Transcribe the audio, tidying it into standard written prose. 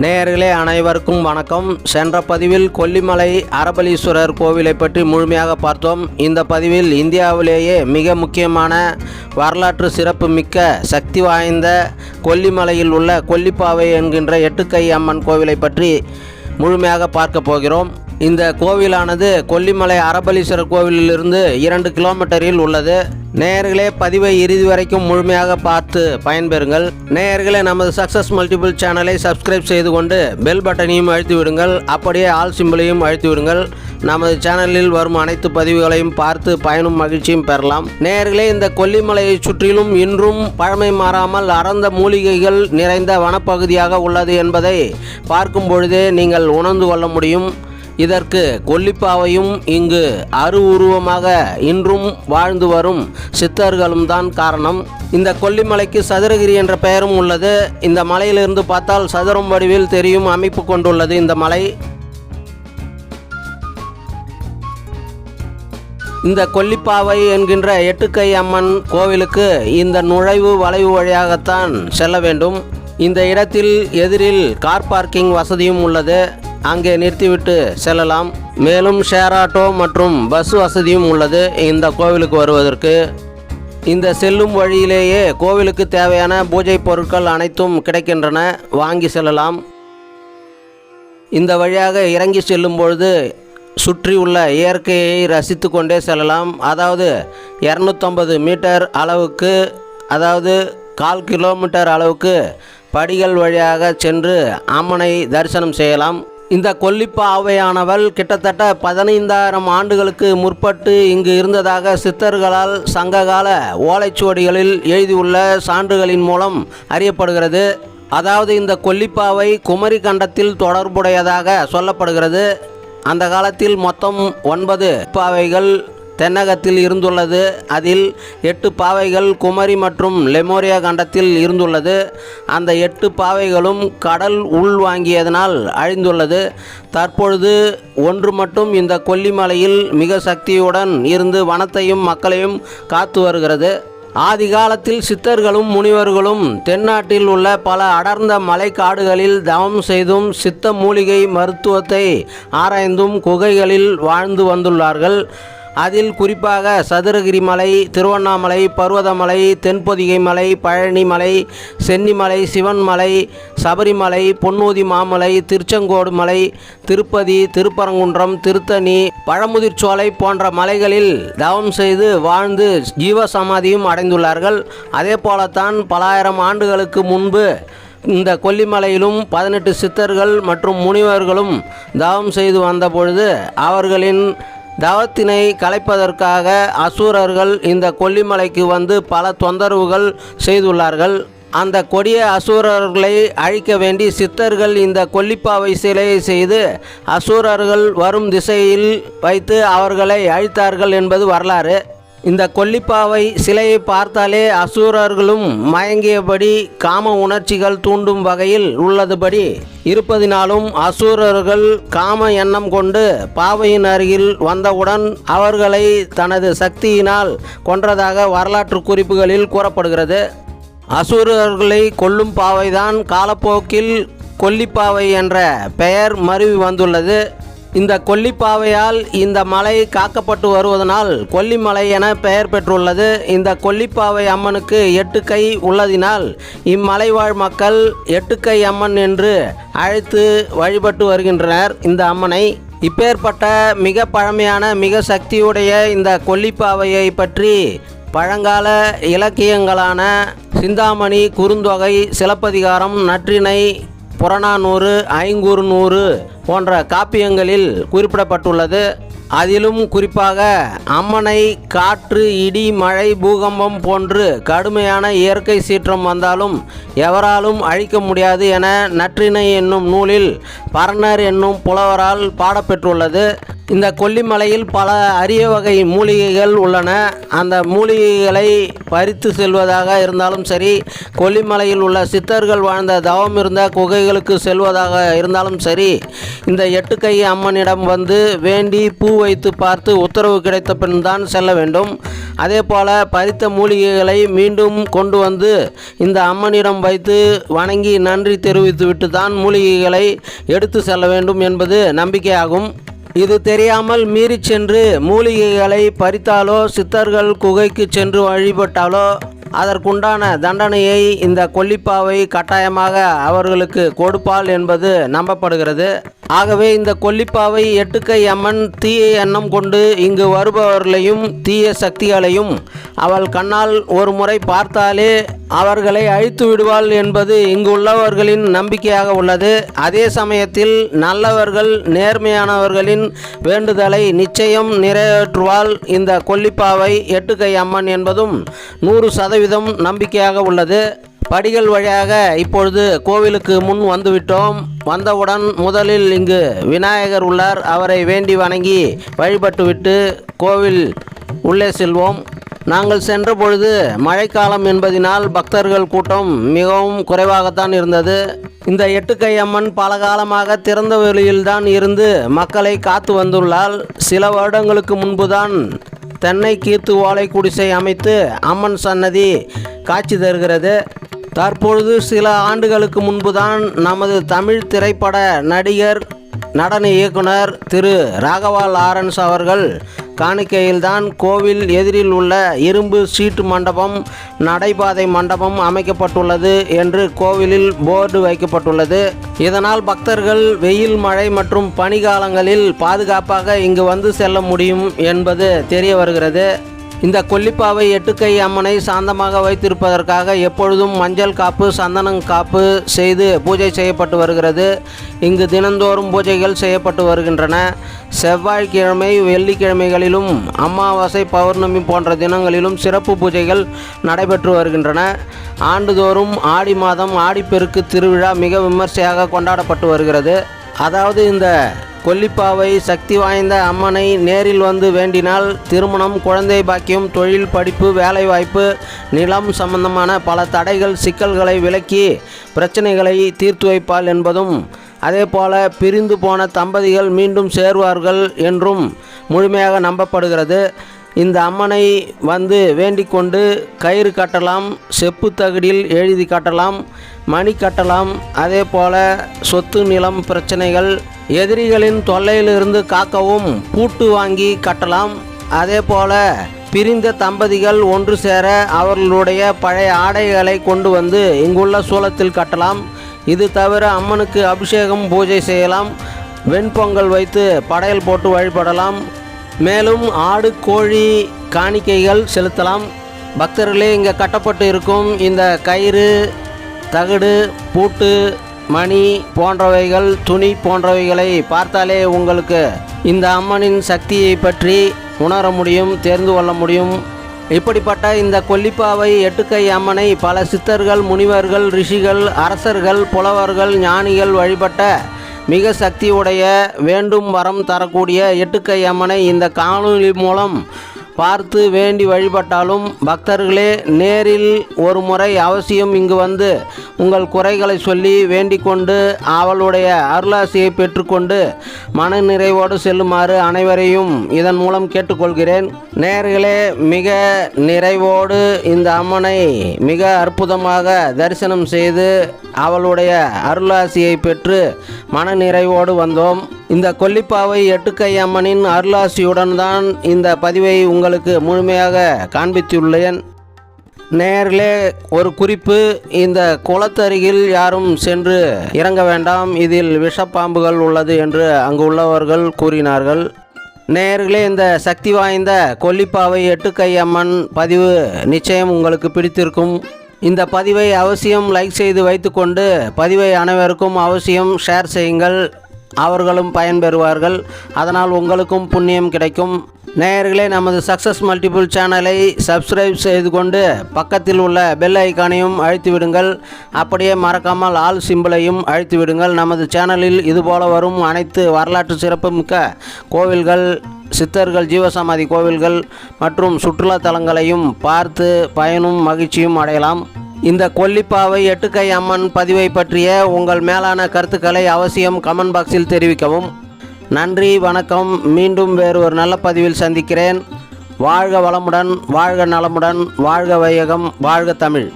நேயர்களே அனைவருக்கும் வணக்கம். சென்ற பதிவில் கொல்லிமலை அரபலீஸ்வரர் கோவிலை பற்றி முழுமையாக பார்த்தோம். இந்த பதிவில் இந்தியாவிலேயே மிக முக்கியமான வரலாற்று சிறப்பு மிக்க சக்தி வாய்ந்த கொல்லிமலையில் உள்ள கொல்லிப்பாவை என்கின்ற எட்டுக்கை அம்மன் கோவிலை பற்றி முழுமையாக பார்க்க போகிறோம். இந்த கோவிலானது கொல்லிமலை அரபலீஸ்வரர் கோவிலிலிருந்து 2 கிலோமீட்டரில் உள்ளது. நேயர்களே, பதிவை இறுதி வரைக்கும் முழுமையாக பார்த்து பயன்பெறுங்கள். நேயர்களே, நமது சக்ஸஸ் மல்டிபிள் சேனலை சப்ஸ்கிரைப் செய்து கொண்டு பெல் பட்டனையும் அழுத்தி விடுங்கள். அப்படியே ஆல் சிம்பிளையும் அழுத்தி விடுங்கள். நமது சேனலில் வரும் அனைத்து பதிவுகளையும் பார்த்து பயனும் மகிழ்ச்சியும் பெறலாம். நேயர்களே, இந்த கொல்லிமலையை சுற்றிலும் இன்றும் பழமை மாறாமல் அடர்ந்த மூலிகைகள் நிறைந்த வனப்பகுதியாக உள்ளது என்பதை பார்க்கும் பொழுதே நீங்கள் உணர்ந்து கொள்ள முடியும். இதற்கு கொல்லிப்பாவையும் இங்கு அருவுருவமாக இன்றும் வாழ்ந்து வரும் சித்தர்களும் தான் காரணம். இந்த கொல்லிமலைக்கு சதுரகிரி என்ற பெயரும் உள்ளது. இந்த மலையிலிருந்து பார்த்தால் சதுரம் வடிவில் தெரியும் அமைப்பு கொண்டுள்ளது இந்த மலை. இந்த கொல்லிப்பாவை என்கின்ற எட்டுக்கை அம்மன் கோவிலுக்கு இந்த நுழைவு வளைவு வழியாகத்தான் செல்ல வேண்டும். இந்த இடத்தில் எதிரில் கார் பார்க்கிங் வசதியும் உள்ளது. அங்கே நிறுத்திவிட்டு செல்லலாம். மேலும் ஷேர் ஆட்டோ மற்றும் பஸ் வசதியும் உள்ளது இந்த கோவிலுக்கு வருவதற்கு. இந்த செல்லும் வழியிலேயே கோவிலுக்கு தேவையான பூஜை பொருட்கள் அனைத்தும் கிடைக்கின்றன, வாங்கி செல்லலாம். இந்த வழியாக இறங்கி செல்லும் பொழுது சுற்றி உள்ள இயற்கையை ரசித்து கொண்டே செல்லலாம். அதாவது 250 மீட்டர் அளவுக்கு, அதாவது 1/4 கிலோமீட்டர் அளவுக்கு படிகள் வழியாக சென்று அம்மனை தரிசனம் செய்யலாம். இந்த கொல்லிப்பாவையானவள் கிட்டத்தட்ட 15,000 ஆண்டுகளுக்கு முற்பட்டு இங்கு இருந்ததாக சித்தர்களால் சங்ககால ஓலைச்சுவடிகளில் எழுதியுள்ள சான்றுகளின் மூலம் அறியப்படுகிறது. அதாவது இந்த கொல்லிப்பாவை குமரி கண்டத்தில் தொடர்புடையதாக சொல்லப்படுகிறது. அந்த காலத்தில் மொத்தம் 9 பாவைகள் தென்னகத்தில் இருந்துள்ளது. அதில் 8 பாவைகள் குமரி மற்றும் லெமோரியா கண்டத்தில் இருந்துள்ளது. அந்த 8 பாவைகளும் கடல் உள்வாங்கியதனால் அழிந்துள்ளது. தற்பொழுது ஒன்று மட்டும் இந்த கொல்லிமலையில் மிக சக்தியுடன் இருந்து வனத்தையும் மக்களையும் காத்து வருகிறது. ஆதி காலத்தில் சித்தர்களும் முனிவர்களும் தென்னாட்டில் உள்ள பல அடர்ந்த மலைக்காடுகளில் தவம் செய்தும் சித்த மூலிகை மருத்துவத்தை ஆராய்ந்தும் குகைகளில் வாழ்ந்து வந்துள்ளார்கள். அதில் குறிப்பாக சதுரகிரி மலை, திருவண்ணாமலை, பர்வதமலை, தென்பொதிகை மலை, பழனி மலை, சென்னிமலை, சிவன்மலை, சபரிமலை, பொன்னூதி மாமலை, திருச்செங்கோடு மலை, திருப்பதி, திருப்பரங்குன்றம், திருத்தணி, பழமுதிர்ச்சோலை போன்ற மலைகளில் தவம் செய்து வாழ்ந்து ஜீவசமாதியும் அடைந்துள்ளார்கள். அதே போலத்தான் பலாயிரம் ஆண்டுகளுக்கு முன்பு இந்த கொல்லிமலையிலும் 18 சித்தர்கள் மற்றும் முனிவர்களும் தவம் செய்து வந்த பொழுது அவர்களின் தவத்தினை கலைப்பதற்காக அசுரர்கள் இந்த கொல்லிமலைக்கு வந்து பல தொந்தரவுகள் செய்துள்ளார்கள். அந்த கொடிய அசுரர்களை அழிக்க வேண்டி சித்தர்கள் இந்த கொல்லிப்பாவை சிலையை செய்து அசுரர்கள் வரும் திசையில் வைத்து அவர்களை அழித்தார்கள் என்பது வரலாறு. இந்த கொல்லிப்பாவை சிலையை பார்த்தாலே அசுரர்களும் மயங்கியபடி காம உணர்ச்சிகள் தூண்டும் வகையில் உள்ளதுபடி இருப்பதினாலும் அசுரர்கள் காம எண்ணம் கொண்டு பாவையின் அருகில் வந்தவுடன் அவர்களை தனது சக்தியினால் கொன்றதாக வரலாற்று குறிப்புகளில் கூறப்படுகிறது. அசுரர்களை கொல்லும் பாவைதான் காலப்போக்கில் கொல்லிப்பாவை என்ற பெயர் மருவி வந்துள்ளது. இந்த கொல்லிப்பாவையால் இந்த மலை காக்கப்பட்டு வருவதனால் கொல்லிமலை என பெயர் பெற்றுள்ளது. இந்த கொல்லிப்பாவை அம்மனுக்கு 8 கை உள்ளதினால் இம்மலை வாழ் மக்கள் எட்டுக்கை அம்மன் என்று அழைத்து வழிபட்டு வருகின்றனர் இந்த அம்மனை. இப்பேற்பட்ட மிக பழமையான மிக சக்தியுடைய இந்த கொல்லிப்பாவையை பற்றி பழங்கால இலக்கியங்களான சிந்தாமணி, குறுந்தொகை, சிலப்பதிகாரம், நற்றிணை, புறநானூறு, ஐங்குறுநூறு போன்ற காப்பியங்களில் குறிப்பிடப்பட்டுள்ளது. அதிலும் குறிப்பாக அம்மனை காற்று, இடி, மழை, பூகம்பம் போன்று கடுமையான இயற்கை சீற்றம் வந்தாலும் எவராலும் அழிக்க முடியாது என நற்றிணை என்னும் நூலில் பரணர் என்னும் புலவரால் பாடப்பெற்றுள்ளது. இந்த கொல்லிமலையில் பல அரிய வகை மூலிகைகள் உள்ளன. அந்த மூலிகைகளை பறித்து செல்வதாக இருந்தாலும் சரி, கொல்லிமலையில் உள்ள சித்தர்கள் வாழ்ந்த தவம் இருந்த குகைகளுக்கு செல்வதாக இருந்தாலும் சரி, இந்த எட்டுக்கை அம்மனிடம் வந்து வேண்டி பூ வைத்து பார்த்து உத்தரவு கிடைத்த பின் தான் செல்ல வேண்டும். அதே போல பறித்த மூலிகைகளை மீண்டும் கொண்டு வந்து இந்த அம்மனிடம் வைத்து வணங்கி நன்றி தெரிவித்துவிட்டு தான் மூலிகைகளை எடுத்து செல்ல வேண்டும் என்பது நம்பிக்கையாகும். இது தெரியாமல் மீறி சென்று மூலிகைகளை பறித்தாலோ சித்தர்கள் குகைக்கு சென்று வழிபட்டாலோ அதற்குண்டான தண்டனையை இந்த கொல்லிப்பாவை கட்டாயமாக அவர்களுக்கு கொடுப்பாள் என்பது நம்பப்படுகிறது. ஆகவே இந்த கொல்லிப்பாவை எட்டுக்கை அம்மன் தீய எண்ணம் கொண்டு இங்கு வருபவர்களையும் தீய சக்திகளையும் அவள் கண்ணால் ஒரு முறை பார்த்தாலே அவர்களை அழித்து விடுவாள் என்பது இங்கு உள்ளவர்களின் நம்பிக்கையாக உள்ளது. அதே சமயத்தில் நல்லவர்கள் நேர்மையானவர்களின் வேண்டுதலை நிச்சயம் நிறைவேற்றுவாள் இந்த கொல்லிப்பாவை எட்டுக்கை அம்மன் என்பதும் 100% நம்பிக்கையாக உள்ளது. படிகள் வழியாக இப்பொழுது கோவிலுக்கு முன் வந்துவிட்டோம். வந்தவுடன் முதலில் இங்கு விநாயகர் உள்ளார். அவரை வேண்டி வணங்கி வழிபட்டுவிட்டு கோவில் உள்ளே செல்வோம். நாங்கள் சென்ற பொழுது மழைக்காலம் என்பதினால் பக்தர்கள் கூட்டம் மிகவும் குறைவாகத்தான் இருந்தது. இந்த எட்டுக்கை அம்மன் பல காலமாக திறந்த வெளியில்தான் இருந்து மக்களை காத்து வந்துள்ளாள். சில வருடங்களுக்கு முன்புதான் தென்னை கீர்த்து ஓலை குடிசை அமைத்து அம்மன் சன்னதி காட்சி தருகிறது. தற்பொழுது சில ஆண்டுகளுக்கு முன்புதான் நமது தமிழ் திரைப்பட நடிகர் நடன இயக்குனர் திரு ராகவா லாரன்ஸ் அவர்கள் காணிக்கையில்தான் கோவில் எதிரில் உள்ள இரும்பு சீட்டு மண்டபம், நடைபாதை மண்டபம் அமைக்கப்பட்டுள்ளது என்று கோவிலில் போர்டு வைக்கப்பட்டுள்ளது. இதனால் பக்தர்கள் வெயில், மழை மற்றும் பனிகாலங்களில் பாதுகாப்பாக இங்கு வந்து செல்ல முடியும் என்பது தெரிய வருகிறது. இந்த கொல்லிப்பாவை எட்டுக்கை அம்மனை சாந்தமாக வைத்திருப்பதற்காக எப்பொழுதும் மஞ்சள் காப்பு, சந்தனம் காப்பு செய்து பூஜை செய்யப்பட்டு வருகிறது. இங்கு தினந்தோறும் பூஜைகள் செய்யப்பட்டு வருகின்றன. செவ்வாய்க்கிழமை, வெள்ளிக்கிழமைகளிலும் அமாவாசை, பௌர்ணமி போன்ற தினங்களிலும் சிறப்பு பூஜைகள் நடைபெற்று வருகின்றன. ஆண்டுதோறும் ஆடி மாதம் ஆடிப்பெருக்கு திருவிழா மிக விமர்சையாக கொண்டாடப்பட்டு வருகிறது. அதாவது இந்த கொல்லிப்பாவை சக்தி வாய்ந்த அம்மனை நேரில் வந்து வேண்டினால் திருமணம், குழந்தை பாக்கியம், தொழில், படிப்பு, வேலைவாய்ப்பு, நிலம் சம்பந்தமான பல தடைகள், சிக்கல்களை விலக்கி பிரச்சனைகளை தீர்த்து வைப்பாள் என்பதும், அதேபோல பிரிந்து போன தம்பதிகள் மீண்டும் சேருவார்கள் என்றும் முழுமையாக நம்பப்படுகிறது. இந்த அம்மனை வந்து வேண்டிக் கொண்டு கயிறு கட்டலாம், செப்பு தகடில் எழுதி கட்டலாம், மணி கட்டலாம். அதே போல சொத்து, நிலம் பிரச்சனைகள், எதிரிகளின் தொல்லையிலிருந்து காக்கவும் பூட்டு வாங்கி கட்டலாம். அதே போல பிரிந்த தம்பதிகள் ஒன்று சேர அவர்களுடைய பழைய ஆடைகளை கொண்டு வந்து இங்குள்ள சூலத்தில் கட்டலாம். இது தவிர அம்மனுக்கு அபிஷேகம், பூஜை செய்யலாம். வெண்பொங்கல் வைத்து படையல் போட்டு வழிபடலாம். மேலும் ஆடு, கோழி காணிக்கைகள் செலுத்தலாம். பக்தர்களே, இங்கே கட்டப்பட்டு இருக்கும் இந்த கயிறு, தகடு, பூட்டு, மணி போன்றவைகள், துணி போன்றவைகளை பார்த்தாலே உங்களுக்கு இந்த அம்மனின் சக்தியை பற்றி உணர முடியும், தெரிந்து கொள்ள முடியும். இப்படிப்பட்ட இந்த கொல்லிப்பாவை எட்டுக்கை அம்மனை பல சித்தர்கள், முனிவர்கள், ரிஷிகள், அரசர்கள், புலவர்கள், ஞானிகள் வழிபட்ட மிக சக்தியுடைய, வேண்டும் வரம் தரக்கூடிய எட்டுக்கை அம்மனை இந்த காணொளி மூலம் பார்த்து வேண்டி வழிபட்டாலும் பக்தர்களே, நேரில் ஒரு முறை அவசியம் இங்கு வந்து உங்கள் குறைகளை சொல்லி வேண்டிக் கொண்டு அவளுடைய அருளாசியை பெற்றுக்கொண்டு மன நிறைவோடு செல்லுமாறு அனைவரையும் இதன் மூலம் கேட்டுக்கொள்கிறேன். நேயர்களே, மிக நிறைவோடு இந்த அம்மனை மிக அற்புதமாக தரிசனம் செய்து அவளுடைய அருளாசியை பெற்று மன நிறைவோடு வந்தோம். இந்த கொல்லிப்பாவை எட்டுக்கை அம்மனின் அருளாசியுடன் தான் இந்த பதிவை உங்களுக்கு முழுமையாக காண்பித்துள்ளேன். நேயர்களே, ஒரு குறிப்பு: இந்த குளத்தருகில் யாரும் சென்று இறங்க வேண்டாம், இதில் விஷப்பாம்புகள் உள்ளது என்று அங்கு உள்ளவர்கள் கூறினார்கள். நேயர்களே, இந்த சக்தி வாய்ந்த கொல்லிப்பாவை எட்டுக்கை அம்மன் பதிவு நிச்சயம் உங்களுக்கு பிடித்திருக்கும். இந்த பதிவை அவசியம் லைக் செய்து வைத்துக்கொண்டு பதிவை அனைவருக்கும் அவசியம் ஷேர் செய்யுங்கள். அவர்களும் பயன்பெறுவார்கள். அதனால் உங்களுக்கும் புண்ணியம் கிடைக்கும். நேயர்களே, நமது சக்ஸஸ் மல்டிபிள் சேனலை சப்ஸ்கிரைப் செய்து கொண்டு பக்கத்தில் உள்ள பெல் ஐக்கானையும் அழுத்தி விடுங்கள். அப்படியே மறக்காமல் ஆல் சிம்பிளையும் அழுத்தி விடுங்கள். நமது சேனலில் இதுபோல வரும் அனைத்து வரலாற்று சிறப்புமிக்க கோவில்கள், சித்தர்கள் ஜீவசமாதி கோவில்கள் மற்றும் சுற்றுலா தலங்களையும் பார்த்து பயனும் மகிழ்ச்சியும் அடையலாம். இந்த கொல்லிப்பாவை எட்டுக்கை அம்மன் பதிவை பற்றிய உங்கள் மேலான கருத்துக்களை அவசியம் கமெண்ட் பாக்ஸில் தெரிவிக்கவும். நன்றி, வணக்கம். மீண்டும் வேறு ஒரு நல்ல பதிவில் சந்திக்கிறேன். வாழ்க வளமுடன், வாழ்க நலமுடன், வாழ்க வையகம், வாழ்க தமிழ்.